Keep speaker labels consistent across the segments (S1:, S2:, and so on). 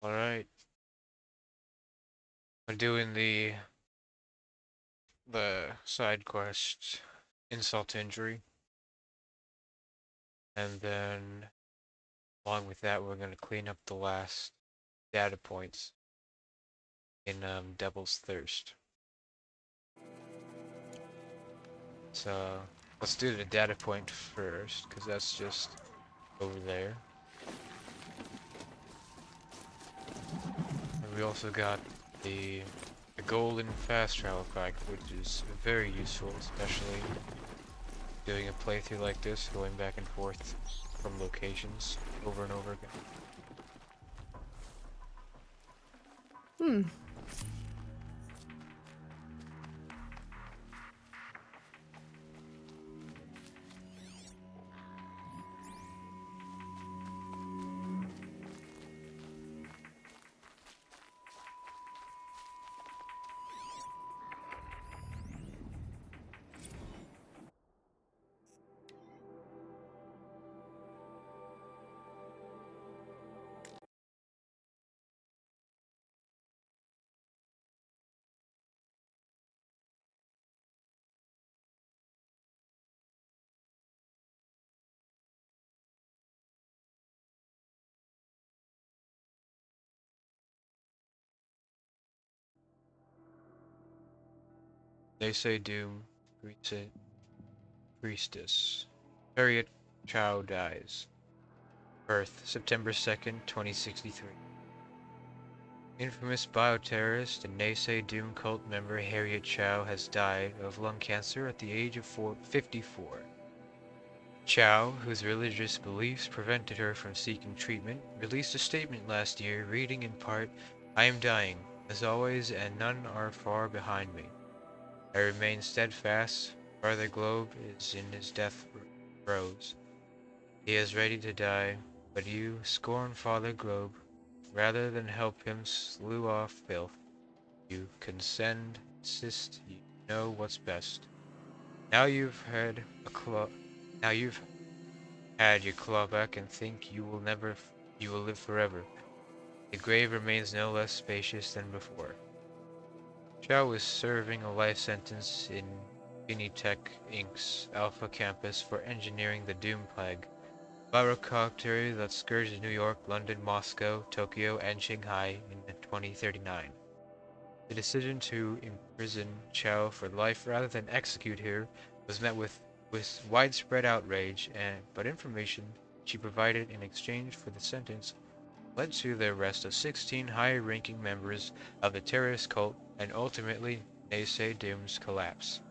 S1: Alright, we're doing the side quest, insult to injury, and then along with that we're gonna clean up the last data points in Devil's Thirst. So let's do the data point first, because that's just over there. And we also got the golden fast travel pack, which is very useful, especially doing a playthrough like this, going back and forth from locations over and over again.
S2: Hmm.
S1: They say Doom, Priestess. Harriet Chow dies. Birth, September 2nd, 2063. Infamous bioterrorist and Naysay Doom cult member Harriet Chow has died of lung cancer at the age of 54. Chow, whose religious beliefs prevented her from seeking treatment, released a statement last year reading in part, "I am dying, as always, and none are far behind me. I remain steadfast. Father Globe is in his death throes. He is ready to die, but you scorn Father Globe. Rather than help him slew off filth, you consent, insist you know what's best. Now you've had a claw. Now you've had your claw back and think you will live forever. The grave remains no less spacious than before." Chow was serving a life sentence in Unitech Inc.'s Alpha campus for engineering the Doom Plague, a gyrocopter that scourged New York, London, Moscow, Tokyo, and Shanghai in 2039. The decision to imprison Chow for life rather than execute her was met with widespread outrage, but information she provided in exchange for the sentence led to the arrest of 16 high-ranking members of the terrorist cult and ultimately Naysay Doom's collapse.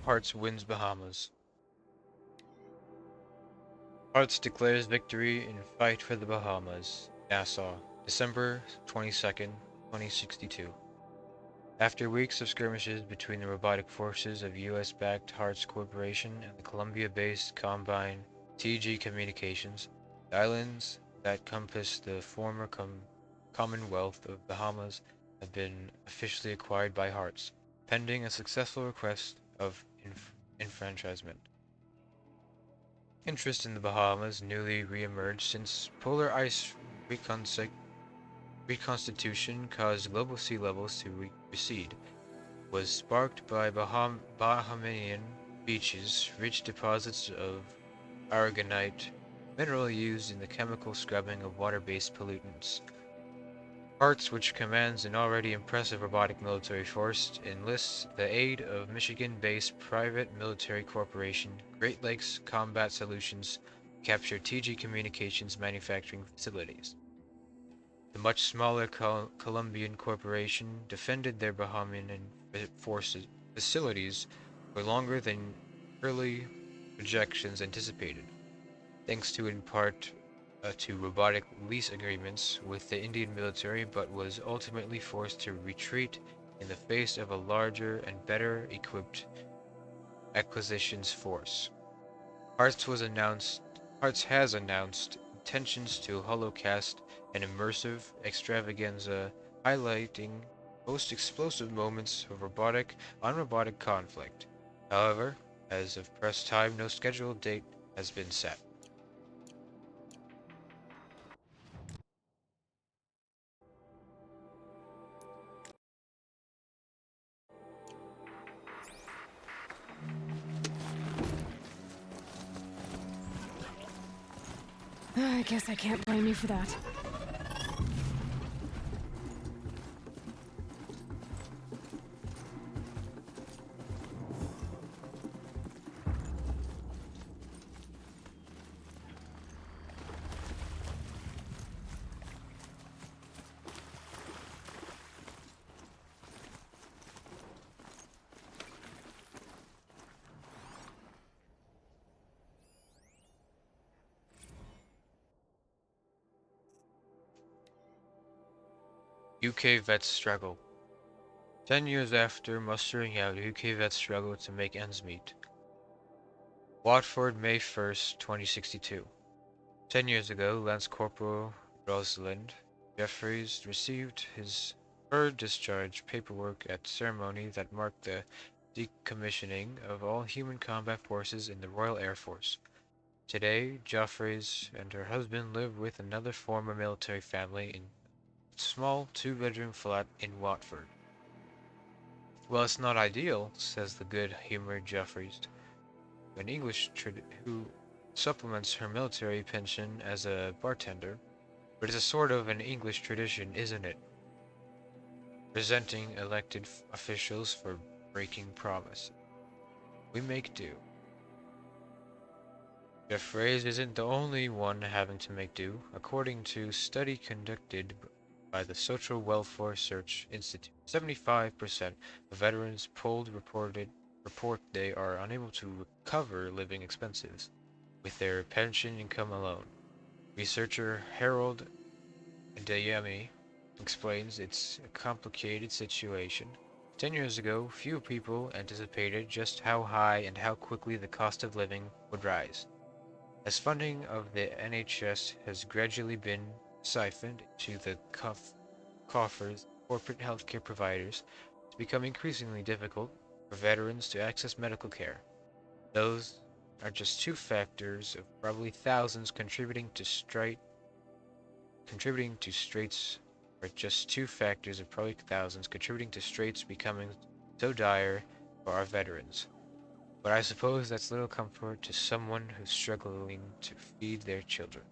S1: Hearts wins Bahamas. Hearts declares victory in fight for the Bahamas. Nassau, December 22nd, 2062. After weeks of skirmishes between the robotic forces of US-backed Hearts Corporation and the Columbia-based Combine TG Communications, the islands that compass the former Commonwealth of Bahamas have been officially acquired by Hearts, pending a successful request of enfranchisement. Interest in the Bahamas newly re-emerged since polar ice reconstitution caused global sea levels to recede, was sparked by Bahamian beaches, rich deposits of aragonite, mineral used in the chemical scrubbing of water-based pollutants. Hearts, which commands an already impressive robotic military force, enlists the aid of Michigan-based private military corporation Great Lakes Combat Solutions to capture TG Communications manufacturing facilities. The much smaller Colombian corporation defended their Bahamian forces facilities for longer than early projections anticipated, thanks to in part to robotic lease agreements with the Indian military, but was ultimately forced to retreat in the face of a larger and better equipped acquisitions force. Hearts has announced intentions to holocast an immersive extravaganza highlighting most explosive moments of robotic on robotic conflict. However, as of press time, no scheduled date has been set.
S2: I guess I can't blame you for that.
S1: UK vets struggle. 10 years after mustering out, UK vets struggle to make ends meet. Watford, May 1st, 2062. 10 years ago, Lance Corporal Rosalind Jeffries received his third discharge paperwork at ceremony that marked the decommissioning of all human combat forces in the Royal Air Force. Today, Jeffries and her husband live with another former military family in a small two-bedroom flat in Watford. Well, it's not ideal, says the good-humored Jeffries, an who supplements her military pension as a bartender, but it's a sort of an English tradition, isn't it? Resenting elected officials for breaking promises. We make do. Jeffries isn't the only one having to make do. According to a study conducted by the Social Welfare Research Institute, 75% of veterans polled report they are unable to cover living expenses with their pension income alone. Researcher Harold Dayemi explains it's a complicated situation. 10 years ago, few people anticipated just how high and how quickly the cost of living would rise. As funding of the NHS has gradually been siphoned into the coffers of corporate healthcare providers, it's become increasingly difficult for veterans to access medical care. Those are just two factors of probably thousands contributing to straits are just two factors of probably thousands contributing to straits becoming so dire for our veterans. But I suppose that's little comfort to someone who's struggling to feed their children.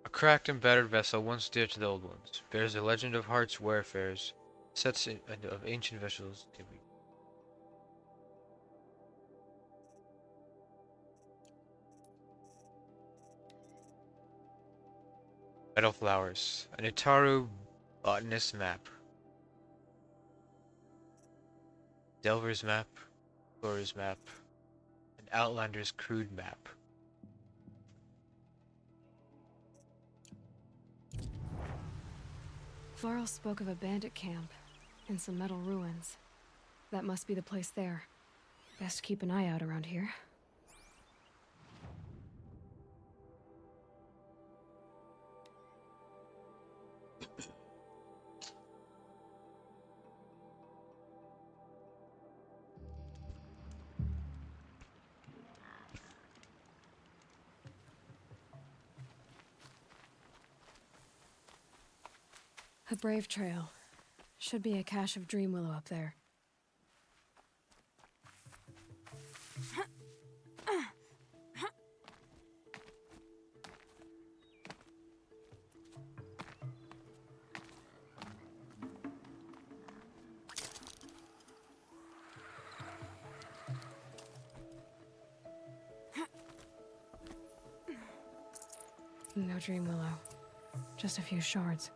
S1: A cracked and battered vessel once dear to the old ones, bears the legend of hearts warfares, sets of ancient vessels can be metal flowers, an Itaru botanist map. Delver's map, Explorer's map, and Outlander's crude map.
S2: Varl spoke of a bandit camp and some metal ruins. That must be the place there. Best keep an eye out around here. A brave trail. Should be a cache of Dreamwillow up there. No Dreamwillow. Just a few shards.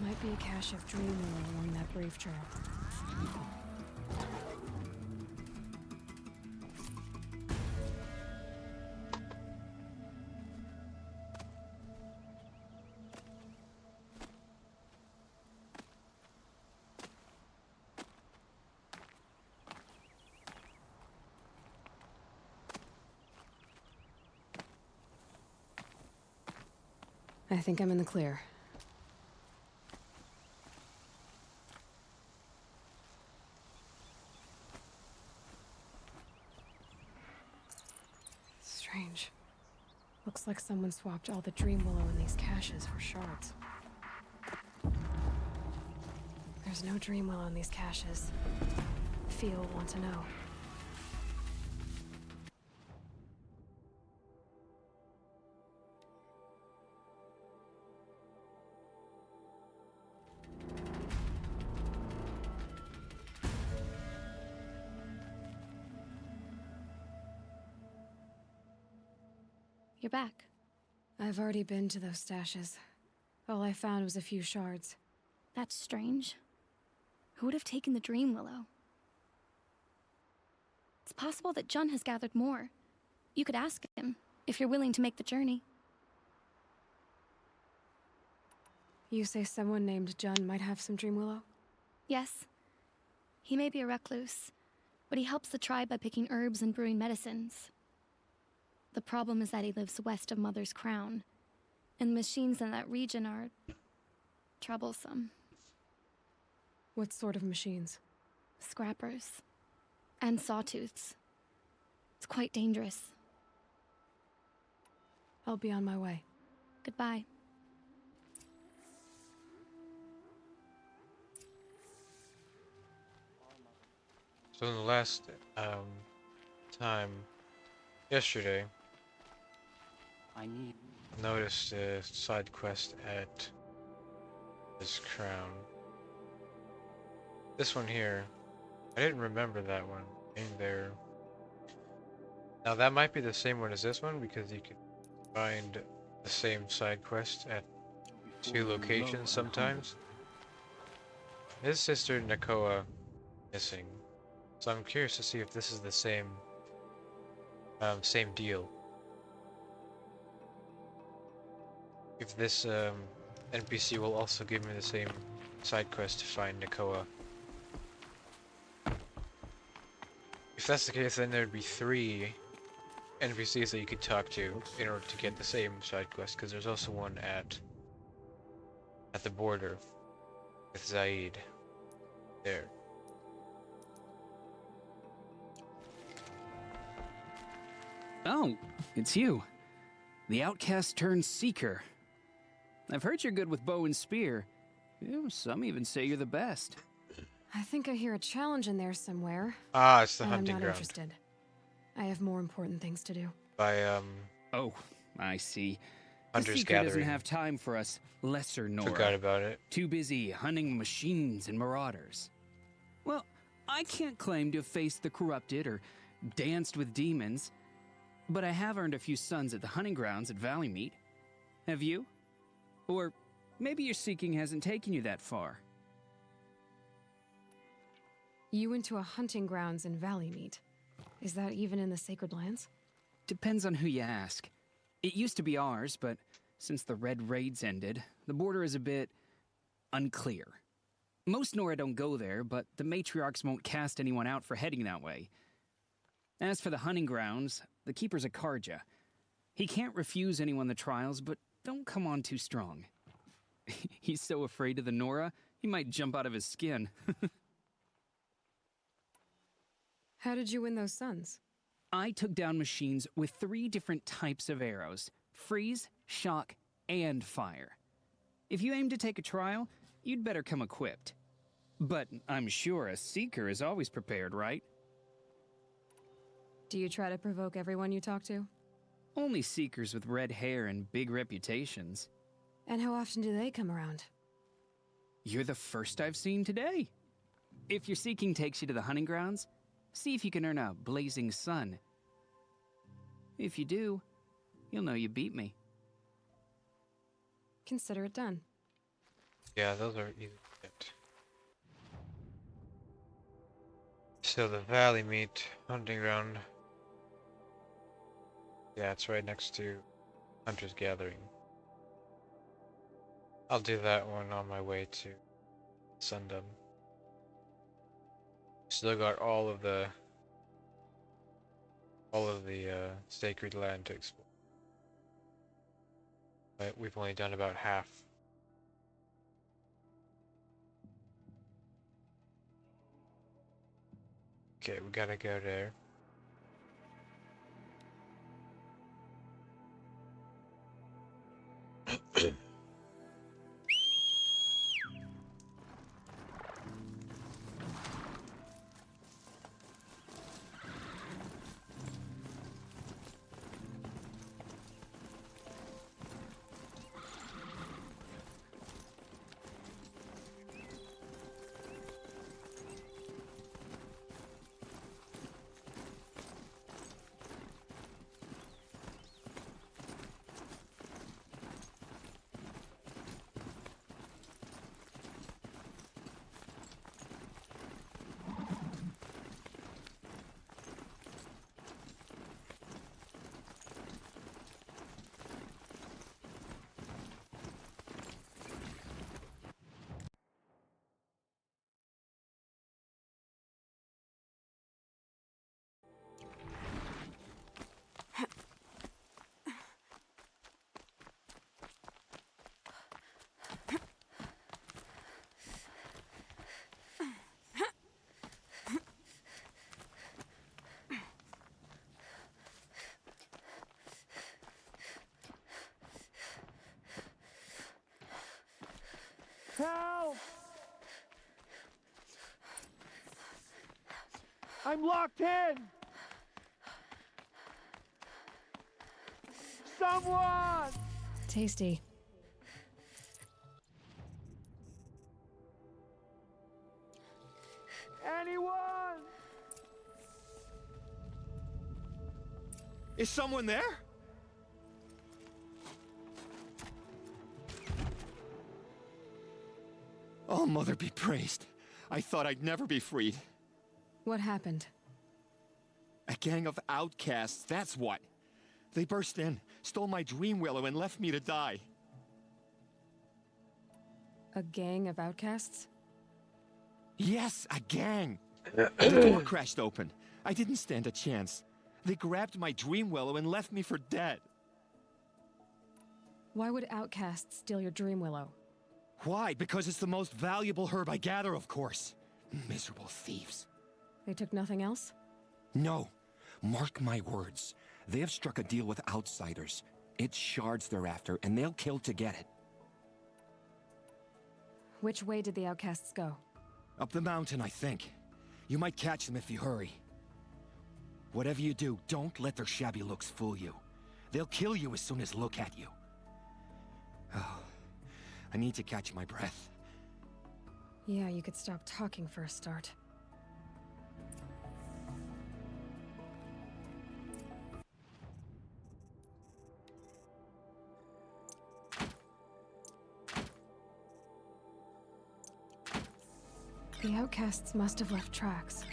S2: Might be a cache of Dreamwillow along that brave trail. I think I'm in the clear. Strange. Looks like someone swapped all the Dreamwillow in these caches for shards. There's no Dreamwillow in these caches. Feel will want to know.
S3: You're back.
S2: I've already been to those stashes. All I found was a few shards.
S3: That's strange. Who would have taken the Dreamwillow? It's possible that Jun has gathered more. You could ask him, if you're willing to make the journey.
S2: You say someone named Jun might have some Dreamwillow?
S3: Yes. He may be a recluse, but he helps the tribe by picking herbs and brewing medicines. The problem is that he lives west of Mother's Crown, and the machines in that region are troublesome.
S2: What sort of machines?
S3: Scrappers. And sawtooths. It's quite dangerous.
S2: I'll be on my way.
S3: Goodbye.
S1: So in the last time, yesterday,
S4: I need.
S1: noticed a side quest at this crown. This one here, I didn't remember that one in there. Now that might be the same one as this one because you can find the same side quest at two locations sometimes. His sister Nakoa missing, so I'm curious to see if this is the same deal. If this NPC will also give me the same side quest to find Nakoa. If that's the case, then there'd be 3 NPCs that you could talk to in order to get the same side quest, because there's also one at the border. with Zaid. There.
S5: Oh, it's you. The outcast turned seeker. I've heard you're good with bow and spear. Some even say you're the best.
S2: I think I hear a challenge in there somewhere.
S1: Ah, it's the
S2: And
S1: hunting
S2: I'm not
S1: ground.
S2: interested. I have more important things to do.
S1: By,
S5: Oh, I see. The
S1: Hunters
S5: seeker doesn't
S1: Gathering.
S5: have time for us lesser Nora.
S1: Forgot about it.
S5: Too busy hunting machines and marauders. Well, I can't claim to have faced the corrupted or danced with demons, but I have earned a few suns at the hunting grounds at Valleymeet. Have you? Or maybe your seeking hasn't taken you that far.
S2: You went to a hunting grounds in Valleymeet. Is that even in the Sacred Lands?
S5: Depends on who you ask. It used to be ours, but since the Red Raids ended, the border is a bit unclear. Most Nora don't go there, but the matriarchs won't cast anyone out for heading that way. As for the hunting grounds, the keeper's a Karja. He can't refuse anyone the trials, but don't come on too strong. He's so afraid of the Nora, he might jump out of his skin.
S2: How did you win those suns?
S5: I took down machines with 3 different types of arrows: freeze, shock, and fire. If you aim to take a trial, you'd better come equipped. But I'm sure a seeker is always prepared, right?
S2: Do you try to provoke everyone you talk to?
S5: Only seekers with red hair and big reputations.
S2: And how often do they come around?
S5: You're the first I've seen today. If your seeking takes you to the hunting grounds, see if you can earn a blazing sun. If you do, you'll know you beat me.
S2: Consider it done.
S1: Yeah, those are easy to get. So the Valleymeet hunting ground. Yeah, it's right next to Hunters Gathering. I'll do that one on my way to Sundom. Still got all of the sacred land to explore. But we've only done about half. Okay, we gotta go there.
S6: Help! I'm locked in! Someone!
S2: Tasty.
S6: Anyone! Is someone there? Oh, Mother be praised. I thought I'd never be freed.
S2: What happened?
S6: A gang of outcasts, that's what. They burst in, stole my dream willow, and left me to die.
S2: A gang of outcasts?
S6: Yes, a gang. The door crashed open. I didn't stand a chance. They grabbed my dream willow and left me for dead.
S2: Why would outcasts steal your dream willow?
S6: Why? Because it's the most valuable herb I gather, of course. Miserable thieves.
S2: They took nothing else?
S6: No. Mark my words. They have struck a deal with outsiders. It's shards they're after, and they'll kill to get it.
S2: Which way did the outcasts go?
S6: Up the mountain, I think. You might catch them if you hurry. Whatever you do, don't let their shabby looks fool you. They'll kill you as soon as look at you. Oh, I need to catch my breath.
S2: Yeah, you could stop talking for a start. The outcasts must have left tracks.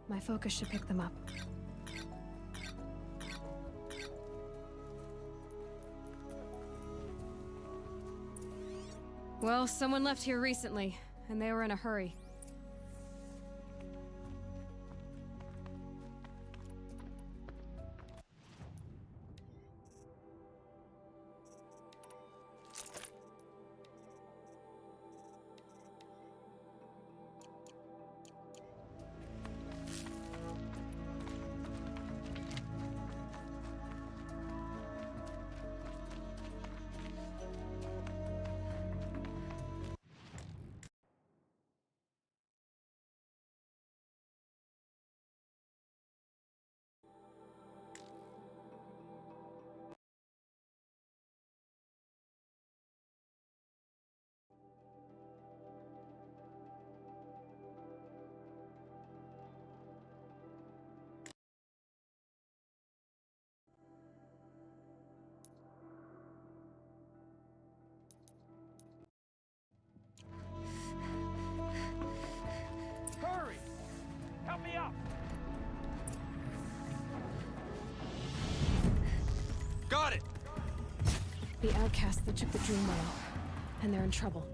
S2: My focus should pick them up. Well, someone left here recently, and they were in a hurry.
S6: Hurry! Help me up! Got it!
S2: The outcasts that took the dream well, and they're in trouble.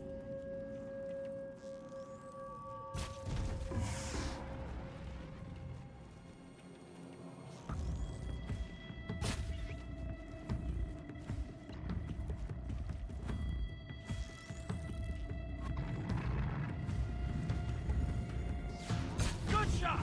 S6: Good shot!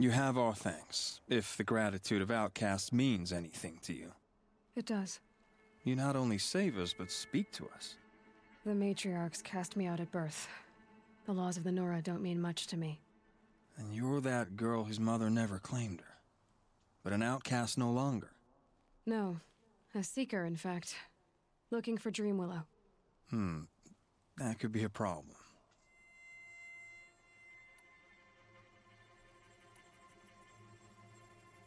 S7: You have our thanks, if the gratitude of outcasts means anything to you.
S2: It does.
S7: You not only save us, but speak to us.
S2: The matriarchs cast me out at birth. The laws of the Nora don't mean much to me.
S7: And you're that girl whose mother never claimed her. But an outcast no longer.
S2: No. A seeker, in fact. Looking for Dreamwillow.
S7: That could be a problem.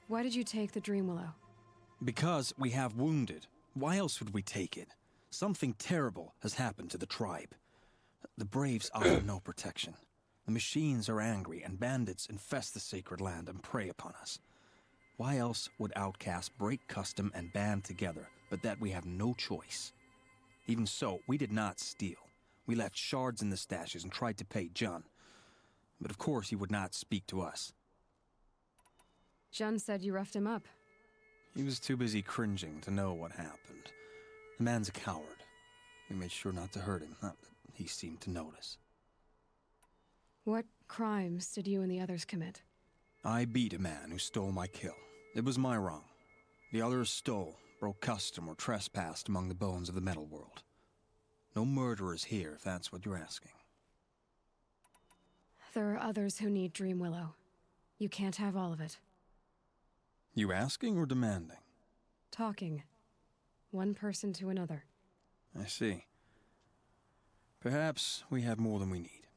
S2: Why did you take the Dreamwillow?
S7: Because we have wounded. Why else would we take it? Something terrible has happened to the tribe. the Braves offer no protection. The machines are angry, and bandits infest the sacred land and prey upon us. Why else would outcasts break custom and band together, but that we have no choice? Even so, we did not steal. We left shards in the stashes and tried to pay Jun. But of course he would not speak to us.
S2: Jun said you roughed him up.
S7: He was too busy cringing to know what happened. The man's a coward. We made sure not to hurt him, not that he seemed to notice.
S2: What crimes did you and the others commit?
S7: I beat a man who stole my kill. It was my wrong. The others stole, broke custom, or trespassed among the bones of the metal world. No murderers here, if that's what you're asking.
S2: There are others who need Dream Willow. You can't have all of it.
S7: You asking or demanding?
S2: Talking. One person to another.
S7: I see. Perhaps we have more than we need.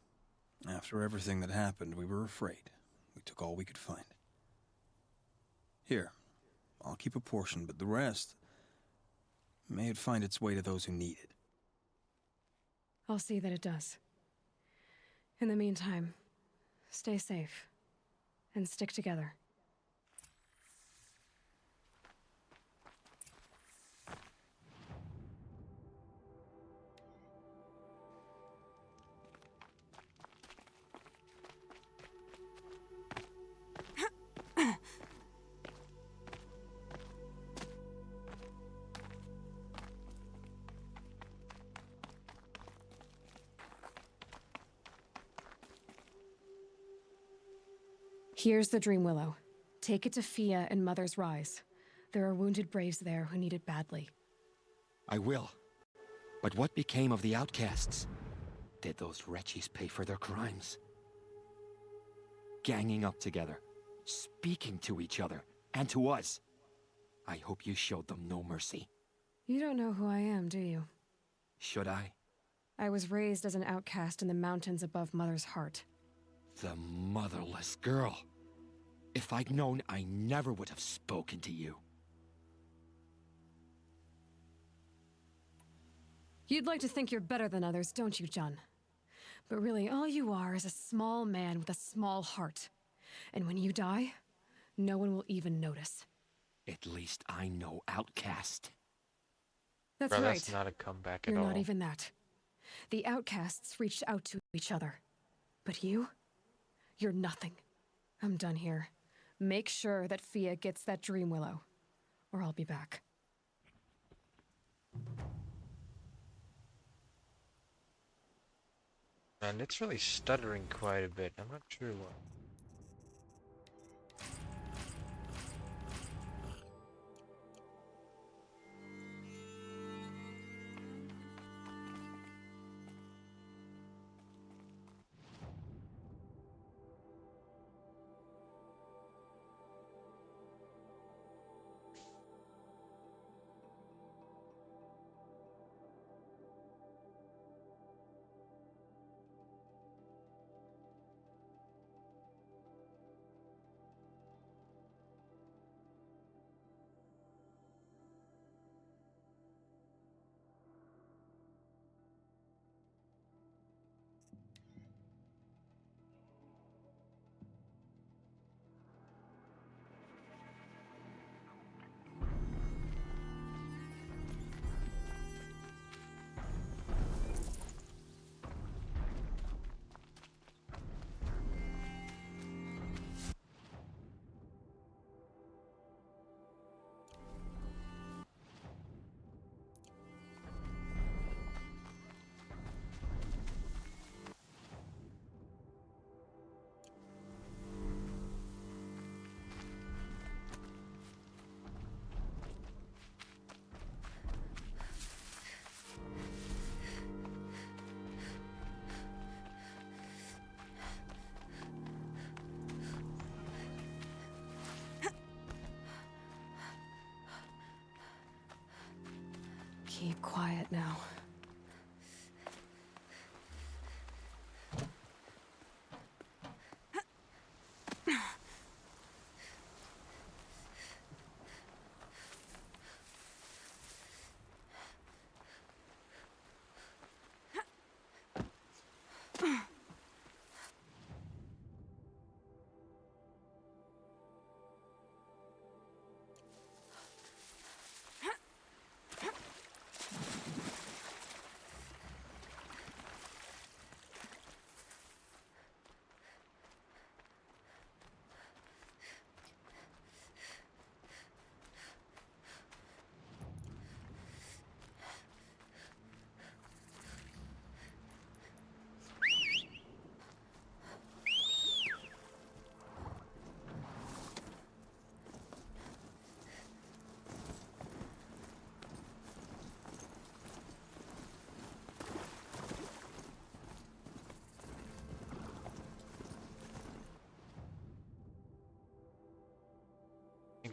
S7: After everything that happened, we were afraid. We took all we could find. Here, I'll keep a portion, but the rest... may it find its way to those who need it.
S2: I'll see that it does. In the meantime, stay safe. And stick together. Here's the Dream Willow. Take it to Fia and Mother's Rise. There are wounded Braves there who need it badly.
S6: I will. But what became of the outcasts? Did those wretches pay for their crimes? Ganging up together, speaking to each other, and to us. I hope you showed them no mercy.
S2: You don't know who I am, do you?
S6: Should I?
S2: I was raised as an outcast in the mountains above Mother's Heart.
S6: The motherless girl. If I'd known, I never would have spoken to you.
S2: You'd like to think you're better than others, don't you, Jun? But really, all you are is a small man with a small heart. And when you die, no one will even notice.
S6: At least I know outcast.
S2: That's
S1: Bro,
S2: right.
S1: that's not a comeback at
S2: You're
S1: all.
S2: not even that. The outcasts reached out to each other. But you're nothing. I'm done here. Make sure that Fia gets that Dream Willow, or I'll be back.
S1: And it's really stuttering quite a bit. I'm not sure why.
S2: Keep quiet now.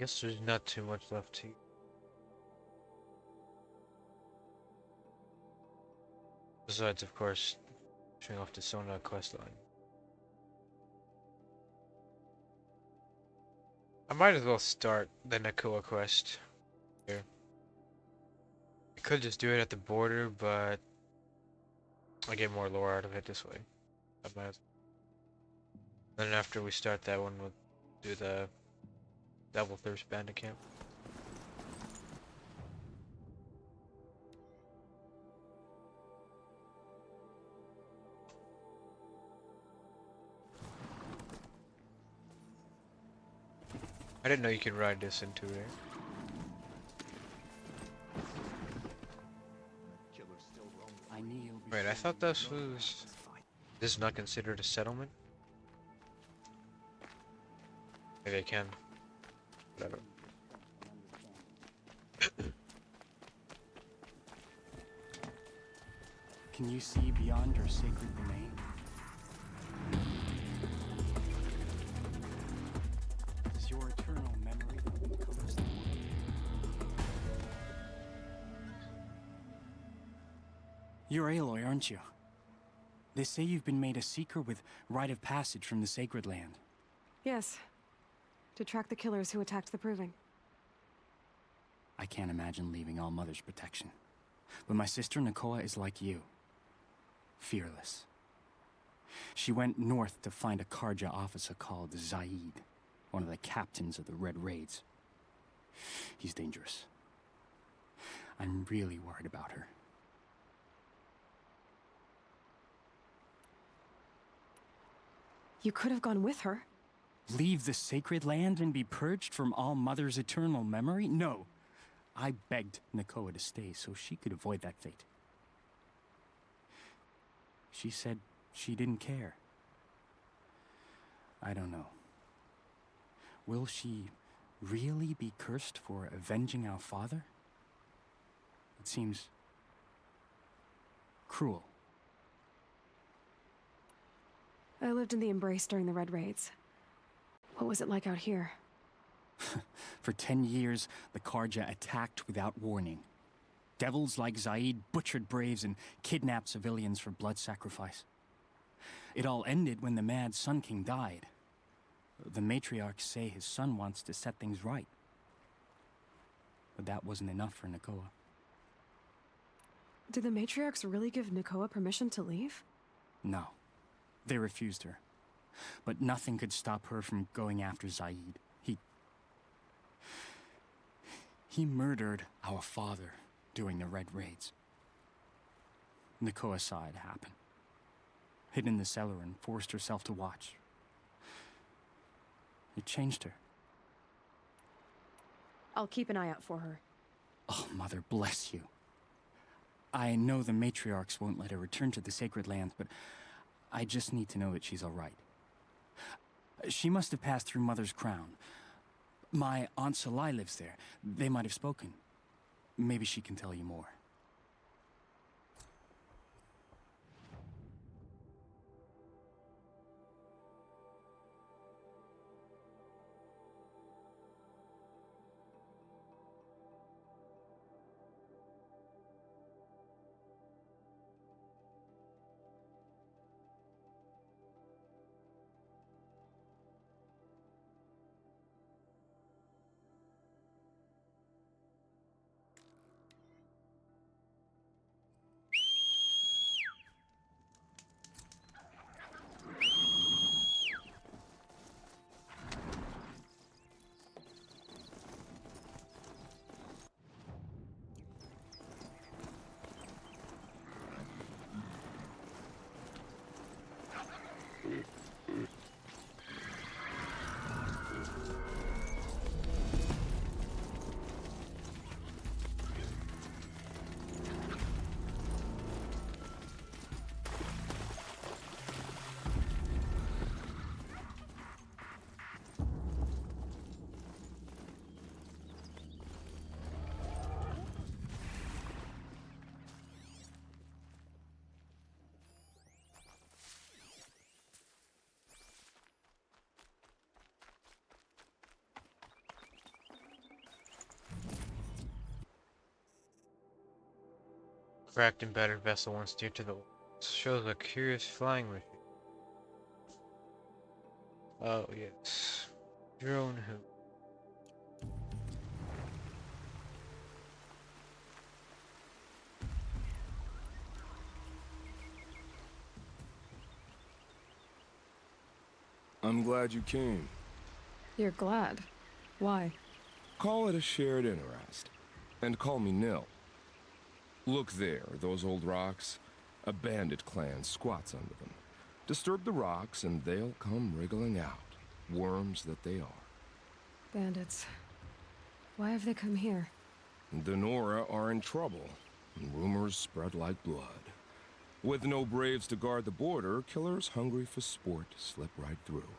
S1: guess there's not too much left to. Besides, of course, showing off the Sona quest line. I might as well start the Nakoa quest here. I could just do it at the border, but I get more lore out of it this way. I might as well. Then after we start that one, we'll do the Devil Thirst Bandit Camp. I didn't know you could ride this into there.
S4: I kneel
S1: Wait, I
S4: before
S1: thought
S4: you,
S1: this
S4: Lord.
S1: was... This is not considered a settlement? Maybe I can. Whatever.
S4: Can you see beyond your sacred domain? Does your eternal memory encompass the world? You're Aloy, aren't you? They say you've been made a seeker with rite of passage from the Sacred Land.
S2: Yes. To track the killers who attacked the Proving.
S4: I can't imagine leaving All Mother's protection. But my sister Nakoa is like you. Fearless. She went north to find a Karja officer called Zaid, one of the captains of the Red Raids. He's dangerous. I'm really worried about her.
S2: You could have gone with her.
S4: Leave the Sacred Land and be purged from All Mother's eternal memory? No. I begged Nakoa to stay so she could avoid that fate. She said she didn't care. I don't know. Will she really be cursed for avenging our father? It seems cruel.
S2: I lived in the Embrace during the Red Raids. What was it like out here?
S4: For 10 years, the Karja attacked without warning. Devils like Zaid butchered braves and kidnapped civilians for blood sacrifice. It all ended when the Mad Sun King died. The matriarchs say his son wants to set things right. But that wasn't enough for Nakoa.
S2: Did the matriarchs really give Nakoa permission to leave?
S4: No. They refused her. But nothing could stop her from going after Zaid. He murdered our father during the Red Raids. Nakoa saw it happen. Hid in the cellar and forced herself to watch. It changed her.
S2: I'll keep an eye out for her.
S4: Oh, Mother bless you. I know the matriarchs won't let her return to the Sacred Lands, but I just need to know that she's all right. She must have passed through Mother's crown. My Aunt Salai lives there. They might have spoken. Maybe she can tell you more.
S1: cracked and battered vessel once near to the shows a curious flying machine. Oh yes, drone who?
S8: I'm glad you came.
S2: You're glad. Why?
S8: Call it a shared interest. And call me Nil. Look there, those old rocks. A bandit clan squats under them. Disturb the rocks and they'll come wriggling out. Worms that they are.
S2: Bandits. Why have they come here?
S8: The Nora are in trouble, and rumors spread like blood. With no braves to guard the border, killers hungry for sport slip right through.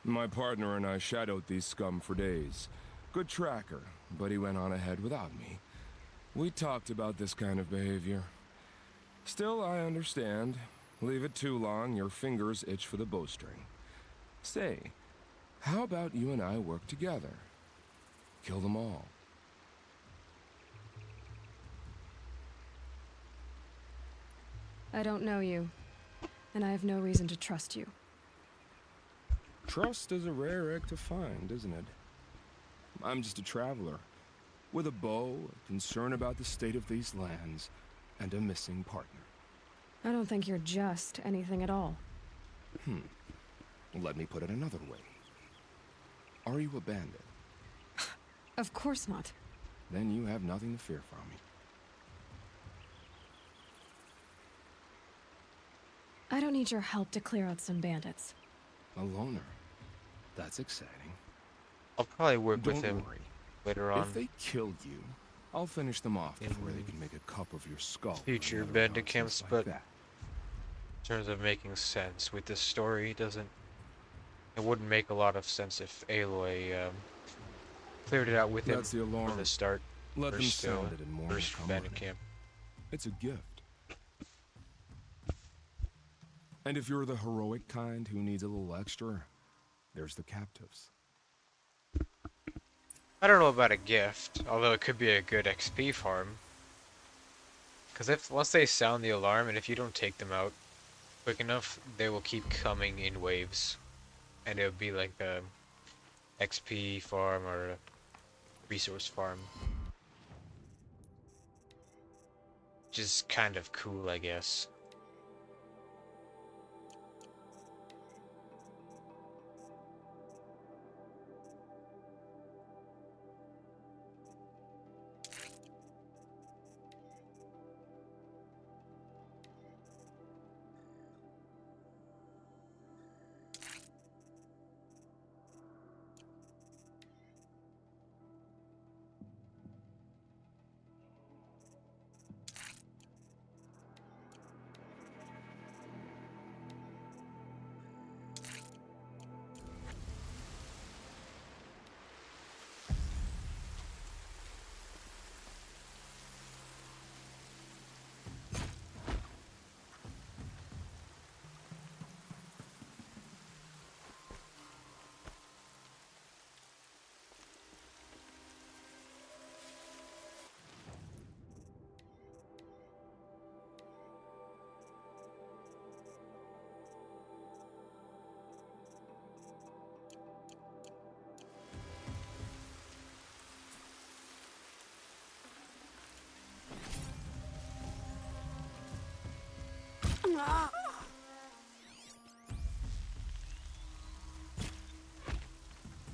S8: My partner and I shadowed these scum for days. Good tracker, but he went on ahead without me. We talked about this kind of behavior. Still, I understand. Leave it too long, your fingers itch for the bowstring. Say, how about you and I work together? Kill them all.
S2: I don't know you, and I have no reason to trust you.
S8: Trust is a rare egg to find, isn't it? I'm just a traveler, with a bow, a concern about the state of these lands, and a missing partner.
S2: I don't think you're just anything at all.
S8: Let me put it another way. Are you a bandit?
S2: Of course not.
S8: Then you have nothing to fear from me.
S2: I don't need your help to clear out some bandits.
S8: A loner. That's exciting.
S1: I'll probably work
S8: Don't
S1: with him
S8: worry.
S1: later on.
S8: If they kill you, I'll finish them off before they can make a cup of your skull.
S1: Future
S8: Another
S1: bandit
S8: nonsense
S1: camps,
S8: like
S1: but
S8: that.
S1: in terms of making sense with this story, it wouldn't make a lot of sense if Aloy cleared it out with him
S8: That's the alarm.
S1: from the start.
S8: Let them
S1: First,
S8: sound it and more will
S1: first
S8: come
S1: bandit
S8: on it.
S1: camp.
S8: It's a gift. And if you're the heroic kind who needs a little extra, there's the captives.
S1: I don't know about a gift, although it could be a good XP farm. Because once they sound the alarm, and if you don't take them out quick enough, they will keep coming in waves. And it'll be like a XP farm or a resource farm. Which is kind of cool, I guess.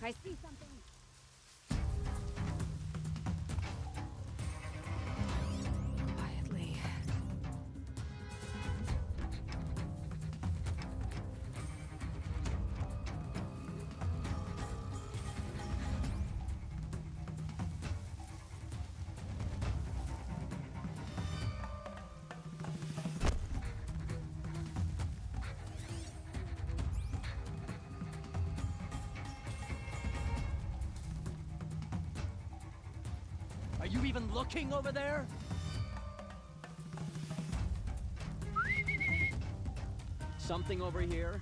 S3: I see something.
S2: Quietly.
S9: Are you even looking over there? Something over here?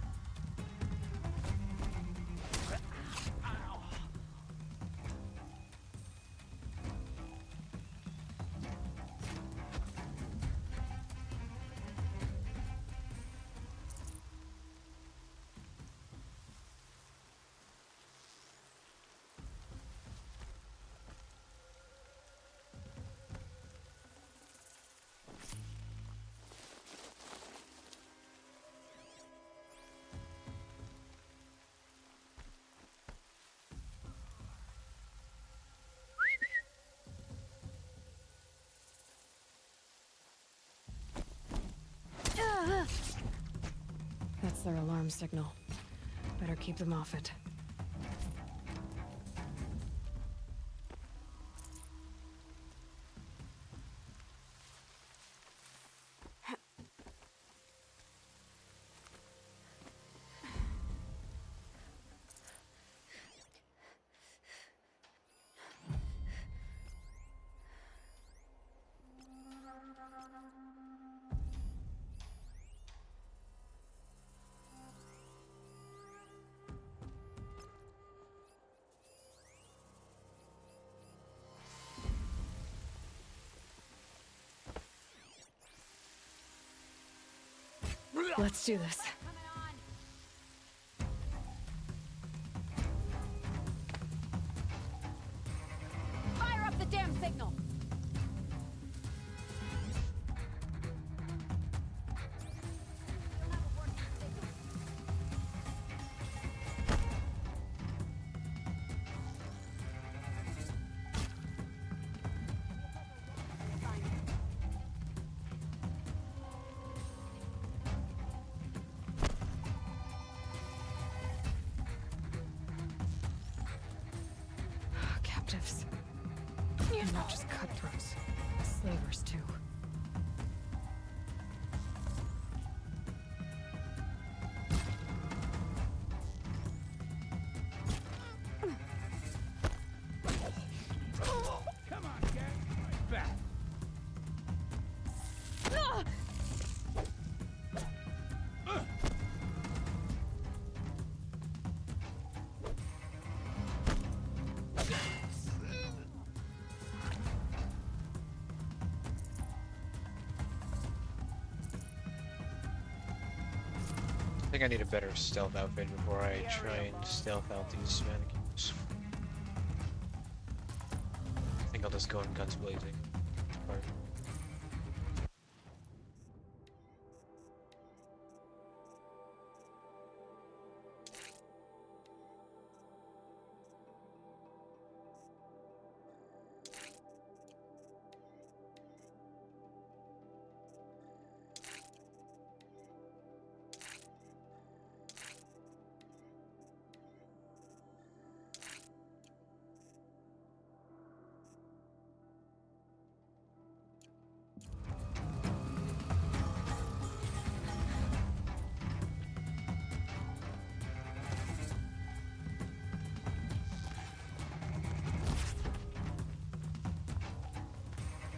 S2: That's their alarm signal. Better keep them off it. Let's do this.
S10: Fire up the damn signal!
S2: Captives. And not just cutthroats. Slavers, too.
S6: Come on, gang. Right back.
S1: I think I need a better stealth outfit before I try and stealth out these mannequins. I think I'll just go in guns blazing. Or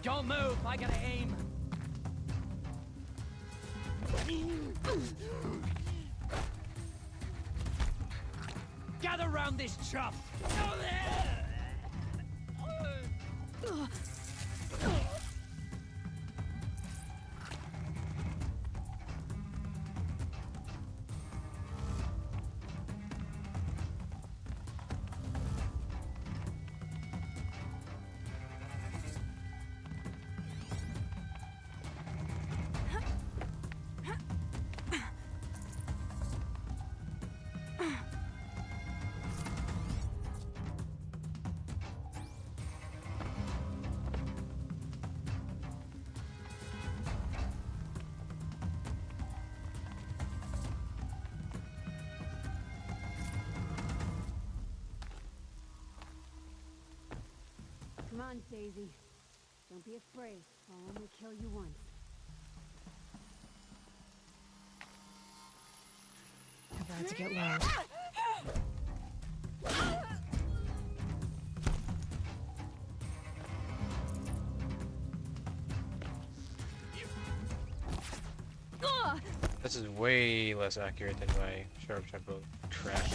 S9: Don't move, I gotta aim. Gather round this chump.
S10: Come on, Daisy. Don't be afraid. I'll only kill you once.
S2: About to get loud.
S1: this is way less accurate than my sharp tempo crap.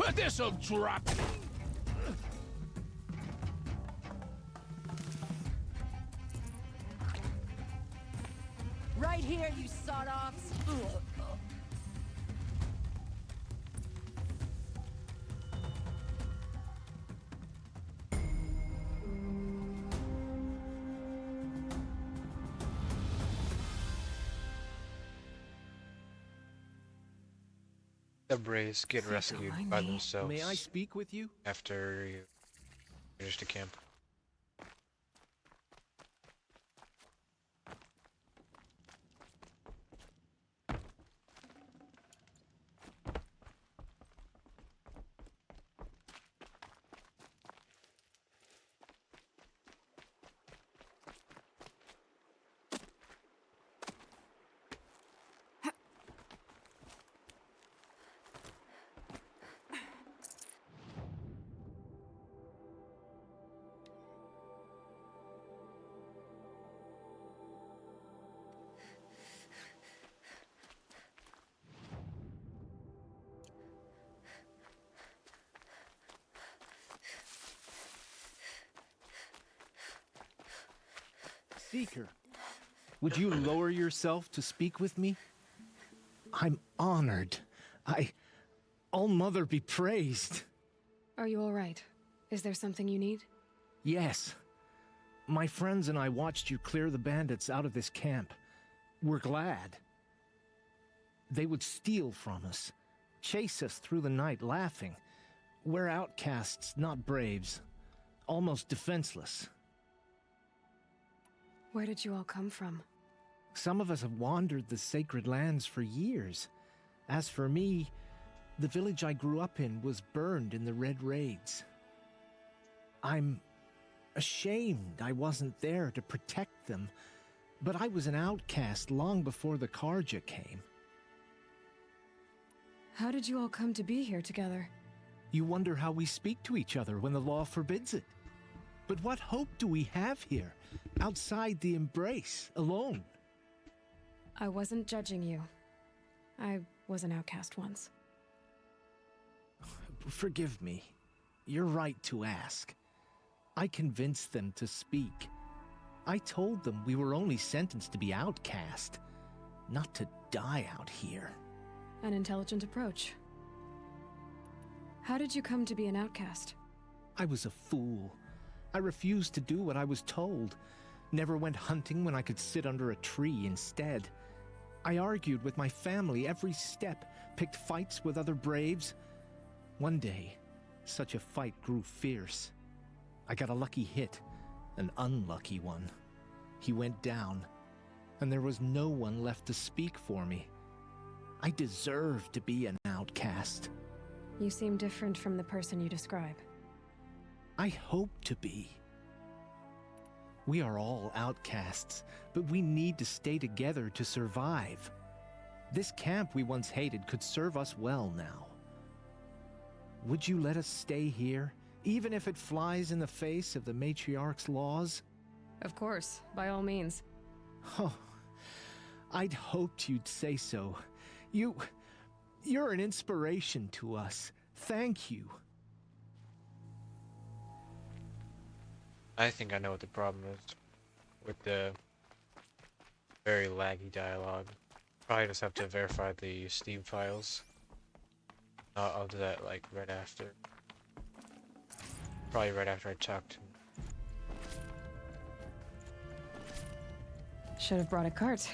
S6: But this'll drop.
S10: Right here, you sawed-offs!
S1: The Braves get rescued by themselves
S6: May I speak with you?
S1: after you finish the camp.
S7: Seeker, would you lower yourself to speak with me? I'm honored. All-Mother be praised.
S2: Are you all right? Is there something you need?
S7: Yes. My friends and I watched you clear the bandits out of this camp. We're glad. They would steal from us, chase us through the night laughing. We're outcasts, not braves. Almost defenseless.
S2: Where did you all come from?
S7: Some of us have wandered the sacred lands for years. As for me, the village I grew up in was burned in the Red Raids. I'm ashamed I wasn't there to protect them, but I was an outcast long before the Karja came.
S2: How did you all come to be here together?
S7: You wonder how we speak to each other when the law forbids it. But what hope do we have here, outside the embrace, alone?
S2: I wasn't judging you. I was an outcast once.
S7: Forgive me. You're right to ask. I convinced them to speak. I told them we were only sentenced to be outcast, not to die out here.
S2: An intelligent approach. How did you come to be an outcast?
S7: I was a fool. I refused to do what I was told. Never went hunting when I could sit under a tree instead. I argued with my family every step, picked fights with other braves. One day, such a fight grew fierce. I got a lucky hit, an unlucky one. He went down, and there was no one left to speak for me. I deserved to be an outcast.
S2: You seem different from the person you describe.
S7: I hope to be. We are all outcasts, but we need to stay together to survive. This camp we once hated could serve us well now. Would you let us stay here, even if it flies in the face of the matriarch's laws?
S2: Of course, by all means.
S7: Oh, I'd hoped you'd say so. You're an inspiration to us. Thank you.
S1: I think I know what the problem is with the very laggy dialogue. Probably just have to verify the Steam files. I'll do that like right after. Probably right after I talk to him.
S2: Should have brought a cart.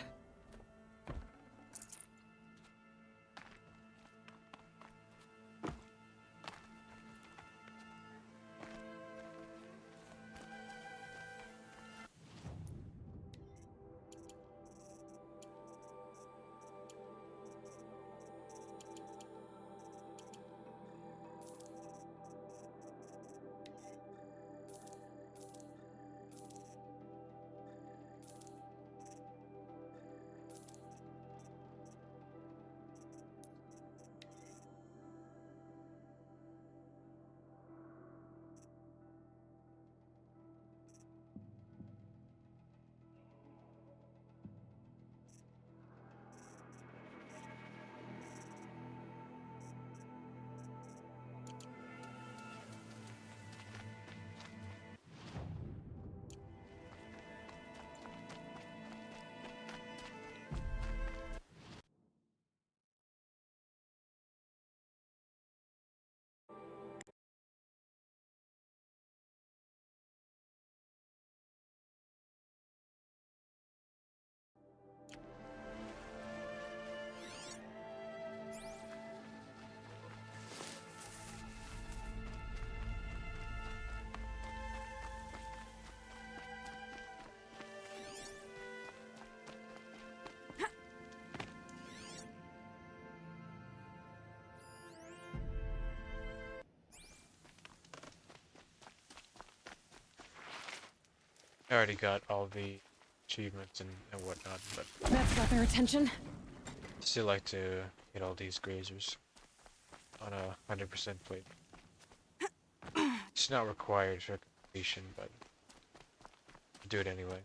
S1: I already got all the achievements and whatnot, but
S2: That's got their attention.
S1: still like to get all these grazers on a 100% plate. It's not required for completion, but I'll do it anyway.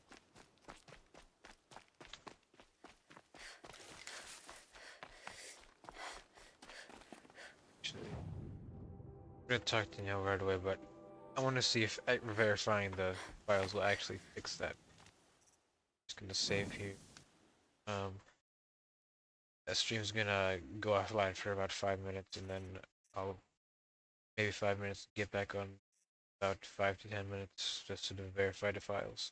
S1: Actually, I'm gonna talk to Neil right away, but I want to see if verifying the files will actually fix that. gonna save here. The stream's gonna go offline for about 5 minutes, and then I'll maybe 5 minutes get back on about 5 to 10 minutes just to verify the files.